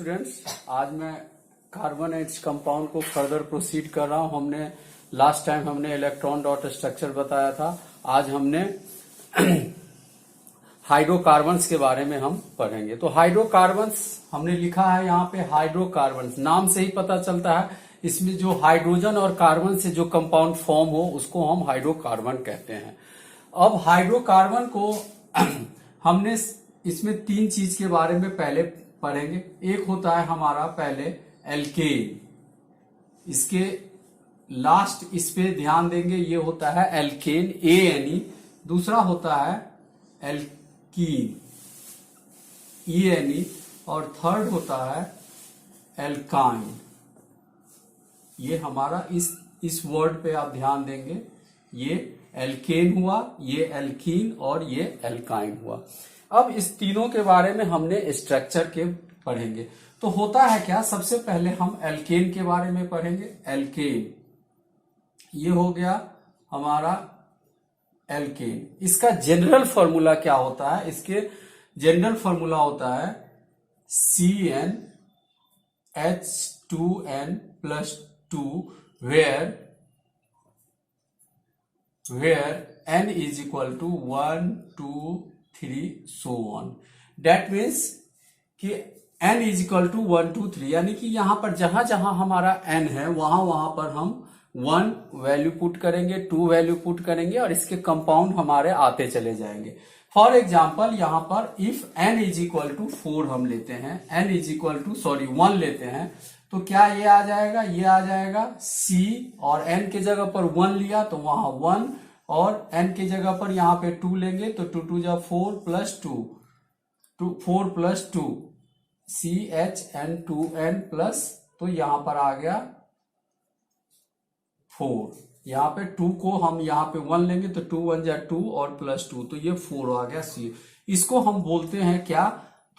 Students, आज मैं carbon H compound को फर्दर प्रोसीड कर रहा हूं। हमने last time electron dot structure बताया था। आज हमने हाइड्रोकार्बन्स के बारे में हम पढ़ेंगे। तो हाइड्रोकार्बन्स हमने लिखा है यहाँ पे। हाइड्रोकार्बन्स नाम से ही पता चलता है, इसमें जो हाइड्रोजन और कार्बन से जो कंपाउंड फॉर्म हो उसको हम हाइड्रोकार्बन कहते हैं। अब हाइड्रोकार्बन को हमने इसमें तीन चीज के बारे में पहले पढ़ेंगे। एक होता है हमारा पहले एल्केन, इसके लास्ट इस पे ध्यान देंगे, ये होता है एल्केन ANE। दूसरा होता है एल्कीन ENE और थर्ड होता है एल्काइन। ये हमारा इस वर्ड पे आप ध्यान देंगे, ये एल्केन हुआ, ये एल्कीन और ये एल्काइन हुआ। अब इस तीनों के बारे में हमने स्ट्रक्चर के पढ़ेंगे। तो होता है क्या, सबसे पहले हम एल्केन के बारे में पढ़ेंगे। एल्केन ये हो गया हमारा एल्केन। इसका जनरल फॉर्मूला क्या होता है? इसके जनरल फॉर्मूला होता है CnH2n+2 where n is equal to 1, 2, 3 so on। That means कि n is equal to 1, 2, 3, यानी कि यहां पर जहां जहां हमारा n है वहां पर हम 1 वैल्यू पुट करेंगे, 2 वैल्यू पुट करेंगे और इसके कंपाउंड हमारे आते चले जाएंगे। फॉर एग्जाम्पल यहाँ पर if n is equal to 4 हम लेते हैं, n इज इक्वल टू 1 लेते हैं, तो क्या ये आ जाएगा? ये आ जाएगा C और n के जगह पर 1 लिया तो वहां 1 और n के जगह पर यहाँ पे 2 लेंगे तो 2 2 जा 4 प्लस 2 CHN2n प्लस, तो यहां पर आ गया 4। यहाँ पे 2 को हम यहाँ पे 1 लेंगे तो 2 1 जा 2 और प्लस 2, तो ये 4 आ गया C। इसको हम बोलते हैं क्या?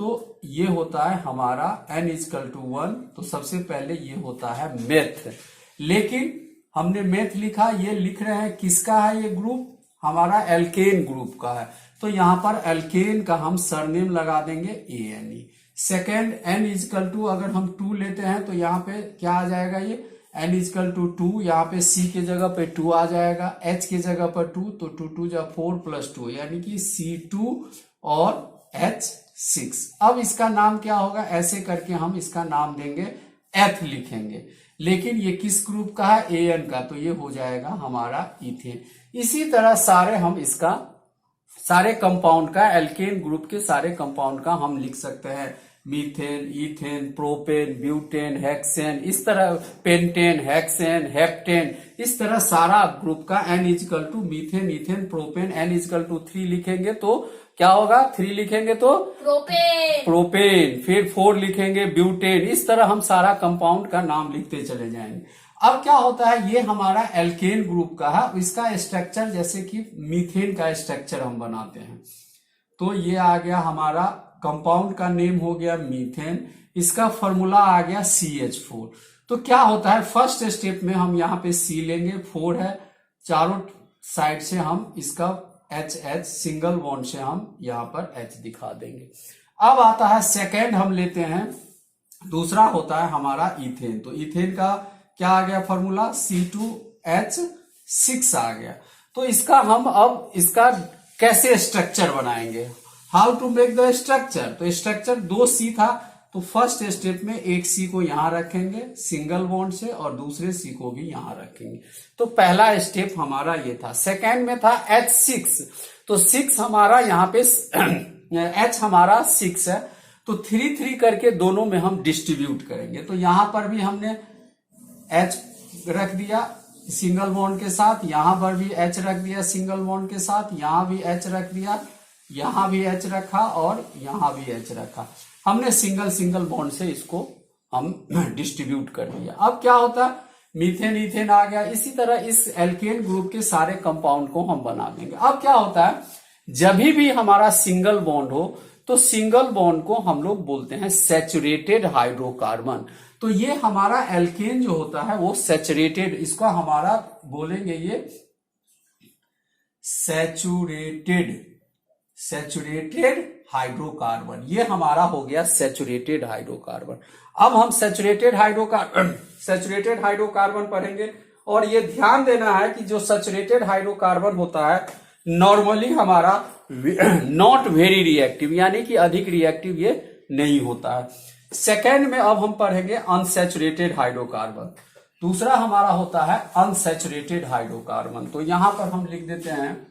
तो ये होता है हमारा n इक्वल टू 1। तो सबसे पहले ये होता है मेथ। लेकिन हमने मेथ लिखा, ये लिख रहे हैं किसका है? ये ग्रुप हमारा एल्केन ग्रुप का है, तो यहां पर एल्केन का हम सरनेम लगा देंगे ANE। Second n equal to अगर हम 2 लेते हैं तो यहाँ पे क्या आ जाएगा? ये n इक्वल टू 2, यहाँ पे C के जगह पे 2 आ जाएगा, H के जगह पर 2, तो 2 2 जा 4 प्लस 2 यानी कि C2 और H6। अब इसका नाम क्या होगा? ऐसे करके हम इसका नाम देंगे, एथ लिखेंगे। लेकिन ये किस ग्रुप का है? AN का, तो ये हो जाएगा हमारा इथेन। इसी तरह सारे कंपाउंड का, एल्केन ग्रुप के सारे कंपाउंड का हम लिख सकते हैं methane, ethane, propane, butane, hexane, इस तरह पेंटेन, हेक्सेन, हेप्टेन, इस तरह सारा ग्रुप का n equal to methane, ethane, propane, n equal to 3 लिखेंगे तो क्या होगा? 3 लिखेंगे तो प्रोपेन, फिर 4 लिखेंगे ब्यूटेन। इस तरह हम सारा कंपाउंड का नाम लिखते चले जाएंगे। अब क्या होता है, ये हमारा एल्केन ग्रुप का है, इसका स्ट्रक्चर जैसे कि मीथेन का स्ट्रक्चर हम बनाते हैं, तो ये आ गया हमारा कंपाउंड का नेम हो गया मीथेन। इसका फॉर्मूला आ गया CH4। तो क्या होता है, फर्स्ट स्टेप में हम यहाँ पे C लेंगे, 4 है, चारों साइड से हम इसका HH सिंगल बॉन्ड से हम यहाँ पर H दिखा देंगे। अब आता है सेकेंड, हम लेते हैं, दूसरा होता है हमारा इथेन। तो इथेन का क्या आ गया फॉर्मूला? C2H6 आ गया। तो इसका हम अब इसका कैसे स्ट्रक्चर बनाएंगे? How to make the structure? तो स्ट्रक्चर 2 C था, तो फर्स्ट स्टेप में एक C को यहां रखेंगे सिंगल बॉन्ड से और दूसरे C को भी यहां रखेंगे। तो पहला स्टेप हमारा ये था। सेकेंड में था H6, तो 6 हमारा यहाँ पे H हमारा 6 है, तो 3 3 करके दोनों में हम डिस्ट्रीब्यूट करेंगे। तो यहां पर भी हमने H रख दिया सिंगल बॉन्ड के साथ, यहां पर भी H रख दिया सिंगल बॉन्ड के साथ, यहां भी H रख दिया, यहां भी H रखा और यहां भी H रखा। हमने सिंगल बॉन्ड से इसको हम डिस्ट्रीब्यूट कर दिया। अब क्या होता है, मीथेन इथेन आ गया। इसी तरह इस एल्केन ग्रुप के सारे कंपाउंड को हम बना देंगे। अब क्या होता है, जब भी हमारा सिंगल बॉन्ड हो तो सिंगल बॉन्ड को हम लोग बोलते हैं सैचुरेटेड हाइड्रोकार्बन। तो ये हमारा एल्केन जो होता है वो सैचुरेटेड, इसका हमारा बोलेंगे ये सैचुरेटेड हाइड्रोकार्बन। ये हमारा हो गया सैचुरेटेड हाइड्रोकार्बन। अब हम सैचुरेटेड हाइड्रोकार्बन पढ़ेंगे। और ये ध्यान देना है कि जो सैचुरेटेड हाइड्रोकार्बन होता है नॉर्मली हमारा नॉट वेरी रिएक्टिव, यानी कि अधिक रिएक्टिव ये नहीं होता है। सेकेंड में अब हम पढ़ेंगे अनसैचुरेटेड हाइड्रोकार्बन। दूसरा हमारा होता है अनसैचुरेटेड हाइड्रोकार्बन। तो यहां पर हम लिख देते हैं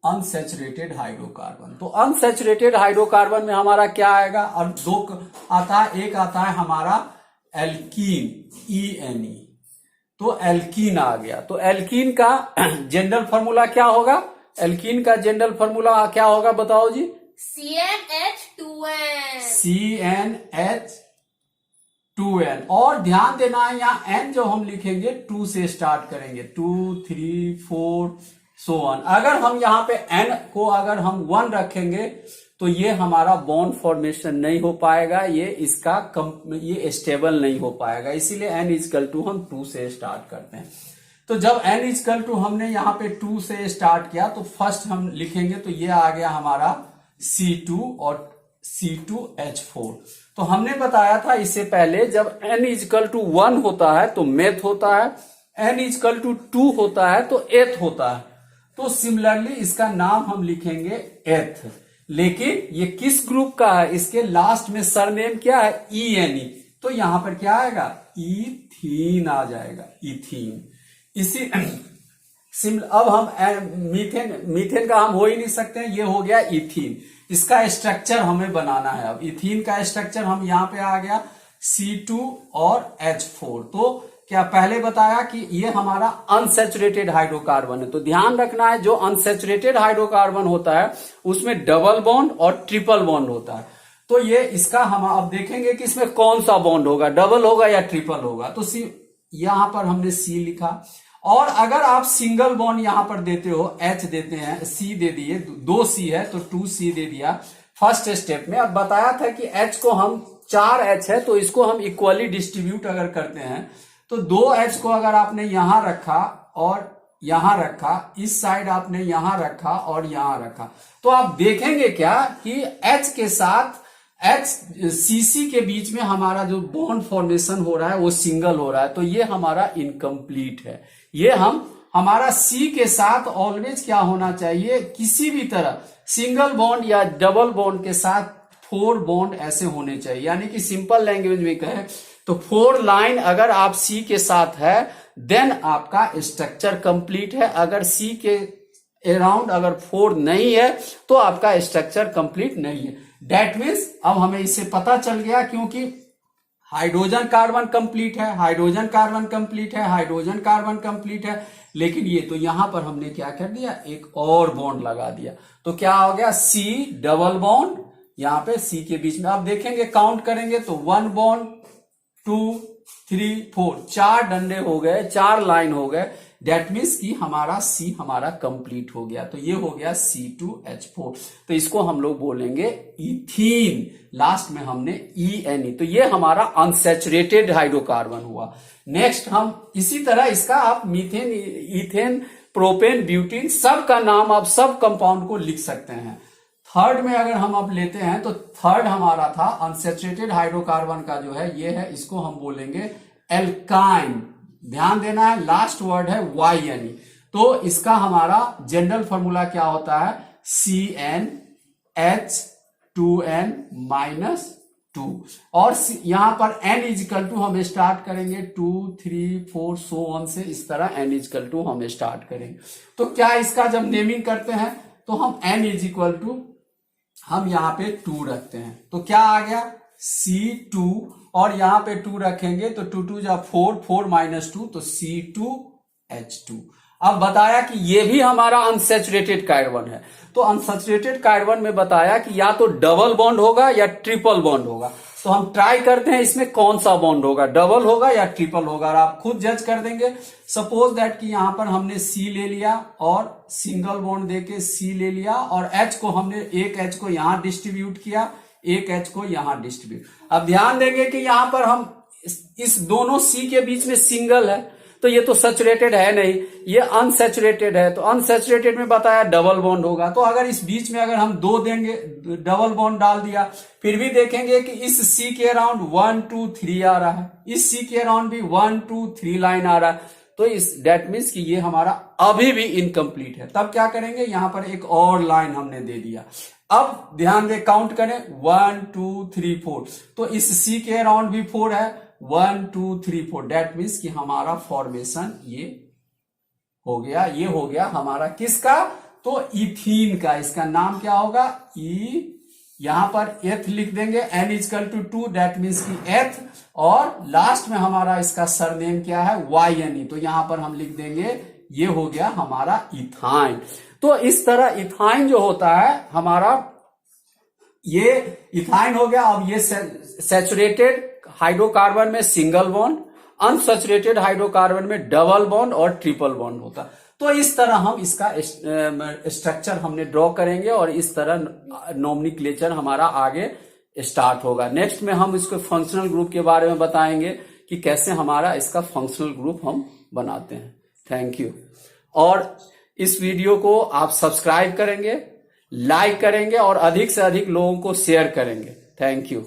अनसैचुरेटेड हाइड्रोकार्बन। तो अनसैचुरेटेड हाइड्रोकार्बन में हमारा क्या आएगा, और दो आता है, एक आता है हमारा एल्कीन, ENE। तो एल्कीन आ गया। तो एल्कीन का जनरल फॉर्मूला क्या होगा, एल्कीन का जनरल फॉर्मूला क्या होगा बताओ जी? CnH2n। और ध्यान देना है यहाँ n जो हम लिखेंगे 2 से स्टार्ट करेंगे, 2, 3, 4 so on। अगर हम यहाँ पे n को अगर हम 1 रखेंगे तो ये हमारा बॉन्ड फॉर्मेशन नहीं हो पाएगा, ये स्टेबल नहीं हो पाएगा। इसीलिए n इजकल टू हम 2 से स्टार्ट करते हैं। तो जब n इजकल टू हमने यहाँ पे 2 से स्टार्ट किया तो फर्स्ट हम लिखेंगे, तो ये आ गया हमारा C2 और C2H4। तो हमने बताया था इससे पहले जब n इजकल टू 1 होता है तो मेथ होता है, n इजकल टू 2 होता है तो एथ होता है। तो सिमिलरली इसका नाम हम लिखेंगे एथ। लेकिन ये किस ग्रुप का है, इसके लास्ट में सरनेम क्या है, ENE। तो यहां पर क्या आएगा, इथीन आ जाएगा, इथीन। इसी अब हम मीथेन का हम हो ही नहीं सकते हैं, ये हो गया इथीन। इसका स्ट्रक्चर हमें बनाना है। अब इथीन का स्ट्रक्चर हम यहाँ पे आ गया C2 और H4। तो क्या पहले बताया कि ये हमारा अनसैचुरेटेड हाइड्रोकार्बन है। तो ध्यान रखना है जो अनसैचुरेटेड हाइड्रोकार्बन होता है उसमें डबल बॉन्ड और ट्रिपल बॉन्ड होता है। तो ये इसका हम अब देखेंगे कि इसमें कौन सा बॉन्ड होगा, डबल होगा या ट्रिपल होगा। तो यहां पर हमने C लिखा। और अगर आप सिंगल बॉन्ड यहां पर देते हो, H देते हैं, C दे दिए, 2 C है तो 2C दे दिया फर्स्ट स्टेप में। अब बताया था कि H को हम 4 H है तो इसको हम इक्वली डिस्ट्रीब्यूट अगर करते हैं तो 2 H को अगर आपने यहां रखा और यहां रखा, इस साइड आपने यहां रखा और यहां रखा, तो आप देखेंगे क्या कि H के साथ CC के बीच में हमारा जो बॉन्ड फॉर्मेशन हो रहा है वो सिंगल हो रहा है। तो ये हमारा इनकम्प्लीट है। ये हमारा C के साथ ऑलवेज क्या होना चाहिए, किसी भी तरह सिंगल बॉन्ड या डबल बॉन्ड के साथ 4 बॉन्ड ऐसे होने चाहिए। यानी कि सिंपल लैंग्वेज में कहें तो 4 लाइन अगर आप C के साथ है देन आपका स्ट्रक्चर कंप्लीट है। अगर C के अराउंड अगर 4 नहीं है तो आपका स्ट्रक्चर कंप्लीट नहीं है। दैट मीन्स अब हमें इससे पता चल गया, क्योंकि हाइड्रोजन कार्बन कंप्लीट है, हाइड्रोजन कार्बन कंप्लीट है, हाइड्रोजन कार्बन कंप्लीट है, लेकिन ये तो यहां पर हमने क्या कर दिया, एक और बॉन्ड लगा दिया। तो क्या हो गया, C डबल बॉन्ड, यहां पे C के बीच में आप देखेंगे काउंट करेंगे तो 1 बॉन्ड 2 3 4 4 डंडे हो गए, 4 लाइन हो गए। दैट मीन्स कि हमारा C हमारा कंप्लीट हो गया। तो ये हो गया C2H4। तो इसको हम लोग बोलेंगे इथीन। लास्ट में हमने ENE। तो ये हमारा अनसैचुरेटेड हाइड्रोकार्बन हुआ। नेक्स्ट हम इसी तरह इसका आप मीथेन, इथेन, प्रोपेन, ब्यूटीन सब का नाम आप सब कंपाउंड को लिख सकते हैं। थर्ड में अगर हम अब लेते हैं तो थर्ड हमारा था अनसैचुरेटेड हाइड्रोकार्बन का जो है ये है, इसको हम बोलेंगे एल्काइन। ध्यान देना है लास्ट वर्ड है YNE। तो इसका हमारा जनरल फॉर्मूला क्या होता है, CnH2n-2। और यहां पर n इजिकल टू हम स्टार्ट करेंगे 2 3 4 so on से, इस तरह n इजिकल टू हम स्टार्ट करेंगे। तो क्या इसका जब नेमिंग करते हैं तो हम n इजिकल टू हम यहां पे 2 रखते हैं। तो क्या आ गया C2 और यहां पे 2 रखेंगे तो 2 2 जा 4 4 - 2 तो C2H2। अब बताया कि ये भी हमारा अनसैचुरेटेड कार्बन है। तो अनसैचुरेटेड कार्बन में बताया कि या तो डबल बॉन्ड होगा या ट्रिपल बॉन्ड होगा। तो हम ट्राई करते हैं इसमें कौन सा बॉन्ड होगा, डबल होगा या ट्रिपल होगा, और आप खुद जज कर देंगे। सपोज दैट कि यहां पर हमने C ले लिया और सिंगल बॉन्ड देके C ले लिया और H को हमने एक H को यहां डिस्ट्रीब्यूट किया, एक H को यहां डिस्ट्रीब्यूट। अब ध्यान देंगे कि यहां पर हम इस दोनों C के बीच में सिंगल है, तो ये तो सैचुरेटेड है नहीं, ये अनसैचुरेटेड है। तो अनसैचुरेटेड में बताया डबल बॉन्ड होगा। तो अगर इस बीच में अगर हम 2 देंगे, डबल बॉन्ड डाल दिया, फिर भी देखेंगे कि इस C के अराउंड 1 2 3 आ रहा है, इस C के अराउंड भी 1 2 3 लाइन आ रहा है। तो इस डेट मीन्स कि ये हमारा अभी भी इनकम्प्लीट है। तब क्या करेंगे, यहां पर एक और लाइन हमने दे दिया। अब ध्यान दे, काउंट करें 1 2 3 4। तो इस C के अराउंड भी 4 है, 1 2 3 4। डेट मीन्स कि हमारा फॉर्मेशन ये हो गया। ये हो गया हमारा किसका, तो इथीन का। इसका नाम क्या होगा, ई, यहां पर एथ लिख देंगे, N is equal to 2, that means की एथ, और लास्ट में हमारा इसका सरनेम क्या है, YNE। तो यहां पर हम लिख देंगे, ये हो गया हमारा इथाइन। तो इस तरह इथाइन जो होता है हमारा, ये इथाइन हो गया। अब ये सैचुरेटेड हाइड्रोकार्बन में सिंगल बॉन्ड, अनसैचुरेटेड हाइड्रोकार्बन में डबल बॉन्ड और ट्रिपल बॉन्ड होता। तो इस तरह हम इसका स्ट्रक्चर हमने ड्रॉ करेंगे और इस तरह नोमेनक्लेचर हमारा आगे स्टार्ट होगा। नेक्स्ट में हम इसको फंक्शनल ग्रुप के बारे में बताएंगे कि कैसे हमारा इसका फंक्शनल ग्रुप हम बनाते हैं। Thank you. और इस वीडियो को आप सब्सक्राइब करेंगे, लाइक करेंगे और अधिक से अधिक लोगों को शेयर करेंगे। Thank you.